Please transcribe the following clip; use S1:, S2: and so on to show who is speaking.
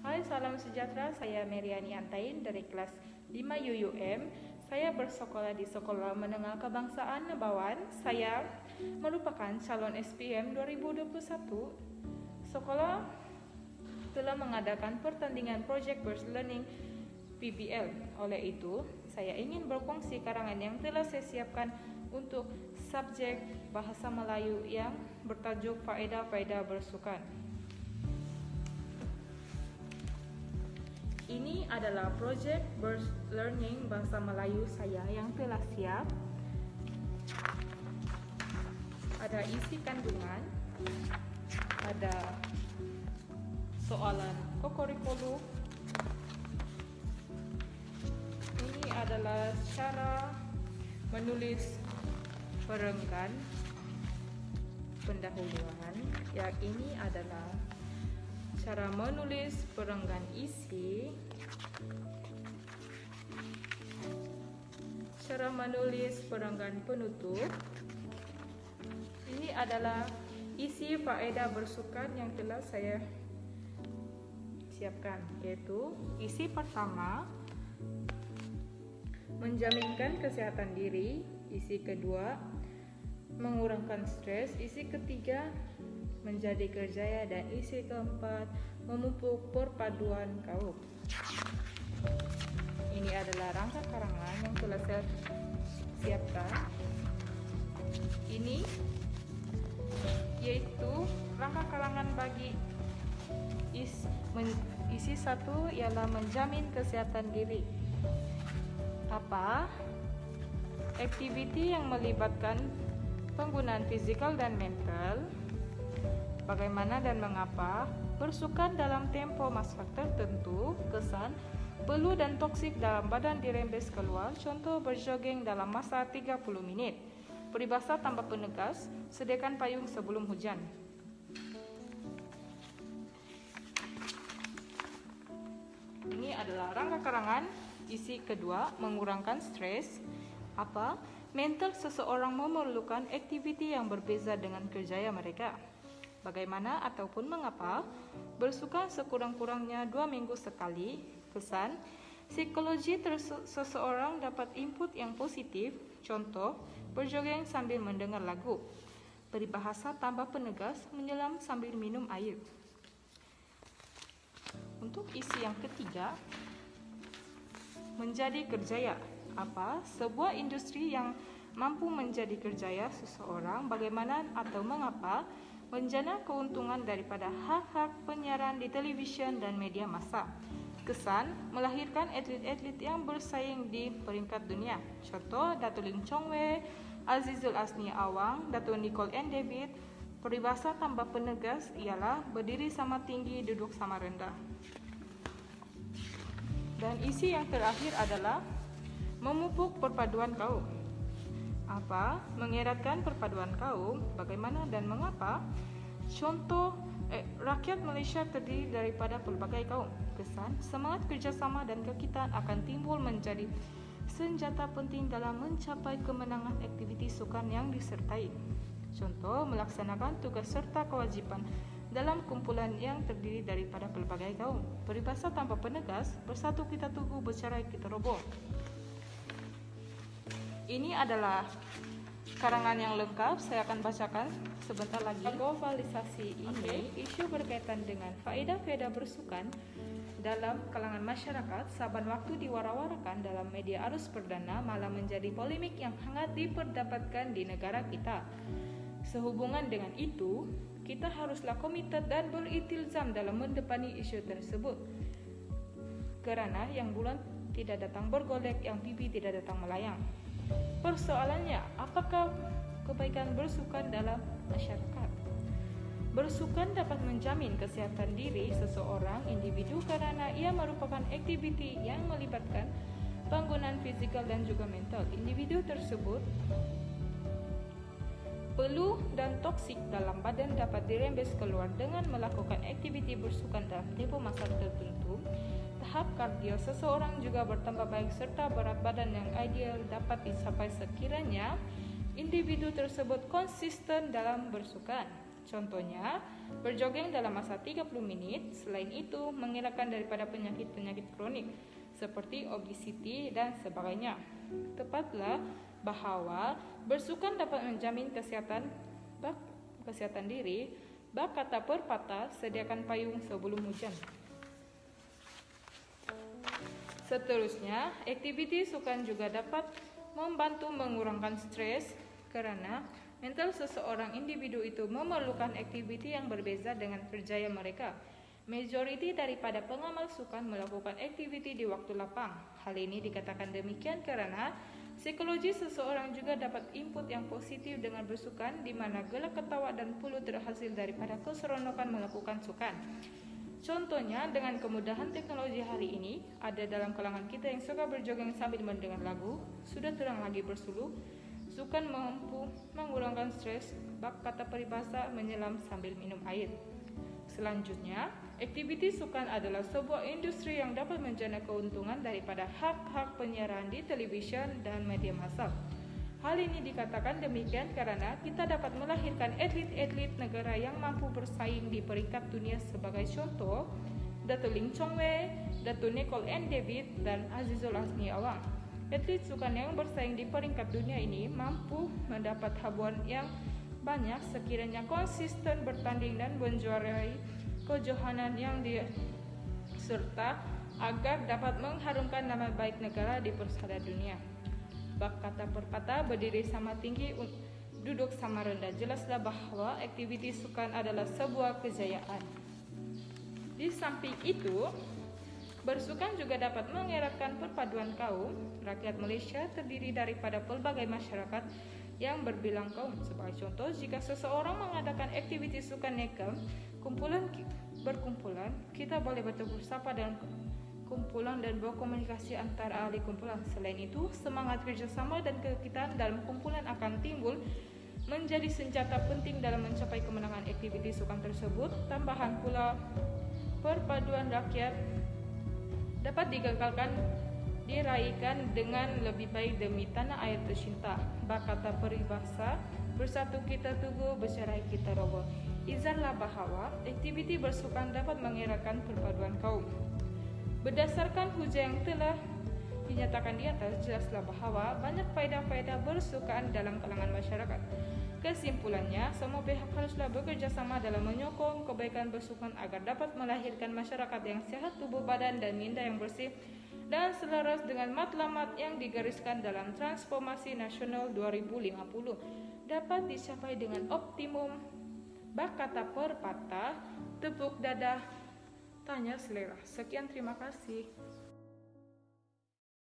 S1: Hai, salam sejahtera. Saya Meriani Antain dari kelas 5 UUM. Saya bersekolah di Sekolah Menengah Kebangsaan Nebawan. Saya merupakan calon SPM 2021. Sekolah telah mengadakan pertandingan Project Burst Learning PBL. Oleh itu, saya ingin berkongsi karangan yang telah saya siapkan untuk subjek Bahasa Melayu yang bertajuk Faedah-Faedah Bersukan. Ini adalah Project Burst Learning Bahasa Melayu saya yang telah siap. Ada isi kandungan, ada soalan kokorikolum. Ini adalah cara menulis perenggan pendahuluan. Yang ini adalah cara menulis perenggan isi, cara menulis perenggan penutup. Ini adalah isi faedah bersukan yang telah saya siapkan, yaitu isi pertama menjaminkan kesehatan diri, isi kedua mengurangkan stres, isi ketiga menjadi kerjaya, dan isi keempat memupuk perpaduan kaum. Ini adalah rangka karangan yang telah saya siapkan. Ini yaitu rangka karangan bagi isi satu ialah menjamin kesehatan diri. Apa? Aktiviti yang melibatkan penggunaan fizikal dan mental. Bagaimana dan mengapa bersukan dalam tempo masa tertentu, kesan, peluh dan toksik dalam badan dirembes keluar, contoh berjoging dalam masa 30 menit. Peribahasa tanpa penegas, sediakan payung sebelum hujan. Ini adalah rangka karangan, isi kedua, mengurangkan stres. Apa? Mental seseorang memerlukan aktiviti yang berbeza dengan kerjaya mereka. Bagaimana ataupun mengapa bersukan sekurang-kurangnya 2 minggu sekali. Kesan, psikologi seseorang dapat input yang positif, contoh berjogeng sambil mendengar lagu. Peribahasa tambah penegas, menyelam sambil minum air. Untuk isi yang ketiga, menjadi kerjaya. Apa? Sebuah industri yang mampu menjadi kerjaya seseorang, bagaimana atau mengapa menjana keuntungan daripada hak-hak penyiaran di televisyen dan media massa. Kesan, melahirkan atlet-atlet yang bersaing di peringkat dunia. Contoh, Dato' Lim Chong Wei, Azizul Asni Awang, Dato' Nicole N. David. Peribahasa tambah penegas ialah berdiri sama tinggi, duduk sama rendah. Dan isi yang terakhir adalah memupuk perpaduan kaum. Apa? Mengeratkan perpaduan kaum, bagaimana dan mengapa. Contoh, rakyat Malaysia terdiri daripada pelbagai kaum. Kesan, semangat kerjasama dan kekitaan akan timbul menjadi senjata penting dalam mencapai kemenangan aktiviti sukan yang disertai. Contoh, melaksanakan tugas serta kewajipan dalam kumpulan yang terdiri daripada pelbagai kaum. Peribahasa tanpa penegas, bersatu kita teguh, bercerai kita roboh. Ini adalah karangan yang lengkap. Saya akan bacakan sebentar lagi. Globalisasi ini isu berkaitan dengan faedah-faedah bersukan dalam kalangan masyarakat saban waktu diwara-warakan dalam media arus perdana, malah menjadi polemik yang hangat diperdapatkan di negara kita. Sehubungan dengan itu, kita haruslah komited dan beriltizam dalam mendepani isu tersebut. Kerana yang bulan tidak datang bergolek, yang pipi tidak datang melayang. Persoalannya, apakah kebaikan bersukan dalam masyarakat? Bersukan dapat menjamin kesehatan diri seseorang individu kerana ia merupakan aktiviti yang melibatkan penggunaan fizikal dan juga mental. Individu tersebut peluh dan toksik dalam badan dapat dirembes keluar dengan melakukan aktiviti bersukan dalam tempoh masa tertentu. Tahap kardio seseorang juga bertambah baik serta berat badan yang ideal dapat dicapai sekiranya individu tersebut konsisten dalam bersukan. Contohnya, berjogeng dalam masa 30 menit. Selain itu, mengelakkan daripada penyakit-penyakit kronik seperti obesiti dan sebagainya. Tepatlah bahwa bersukan dapat menjamin kesehatan diri. Bak kata pepatah, sediakan payung sebelum hujan. Seterusnya, aktiviti sukan juga dapat membantu mengurangkan stres karena mental seseorang individu itu memerlukan aktiviti yang berbeza dengan kerjaya mereka. Majoriti daripada pengamal sukan melakukan aktiviti di waktu lapang. Hal ini dikatakan demikian karena psikologi seseorang juga dapat input yang positif dengan bersukan, di mana gelak, ketawa, dan puluh terhasil daripada keseronokan melakukan sukan. Contohnya, dengan kemudahan teknologi hari ini, ada dalam kalangan kita yang suka berjogeng sambil mendengar lagu, sudah terang lagi bersuluh, sukan mampu mengurangkan stres, bak kata peribahasa menyelam sambil minum air. Selanjutnya, aktiviti sukan adalah sebuah industri yang dapat menjana keuntungan daripada hak-hak penyiaran di televisyen dan media massal. Hal ini dikatakan demikian karena kita dapat melahirkan atlet-atlet negara yang mampu bersaing di peringkat dunia. Sebagai contoh, Dato' Lim Chong Wei, Dato' Nicole N. David, dan Azizul Asmi Awang. Atlet sukan yang bersaing di peringkat dunia ini mampu mendapat habuan yang banyak sekiranya konsisten bertanding dan menjuarai kejohanan yang serta agar dapat mengharumkan nama baik negara di persada dunia. Bak kata pepatah, berdiri sama tinggi, duduk sama rendah. Jelaslah bahwa aktiviti sukan adalah sebuah kejayaan. Di samping itu, bersukan juga dapat mengeratkan perpaduan kaum. Rakyat Malaysia terdiri daripada pelbagai masyarakat yang berbilang kaum. Sebagai contoh, jika seseorang mengadakan aktiviti sukan nekam, berkumpulan, kita boleh bertegur sapa dan kumpulan dan berkomunikasi antara ahli kumpulan. Selain itu, semangat kerjasama dan kekitaan dalam kumpulan akan timbul menjadi senjata penting dalam mencapai kemenangan aktiviti sukan tersebut. Tambahan pula, perpaduan rakyat dapat diraihkan dengan lebih baik demi tanah air tercinta. Bak kata peribahasa, bersatu kita teguh, bercerai kita roboh. Izarlah bahwa aktiviti bersukan dapat mengeratkan perpaduan kaum. Berdasarkan hujah yang telah dinyatakan di atas, jelaslah bahwa banyak faedah-faedah bersukan dalam kalangan masyarakat. Kesimpulannya, semua pihak haruslah bekerja sama dalam menyokong kebaikan bersukan agar dapat melahirkan masyarakat yang sehat tubuh badan dan minda yang bersih dan selaras dengan matlamat yang digariskan dalam Transformasi Nasional 2050 dapat dicapai dengan optimum. Bak kata pepatah, tepuk dada, tanya selera. Sekian, terima kasih.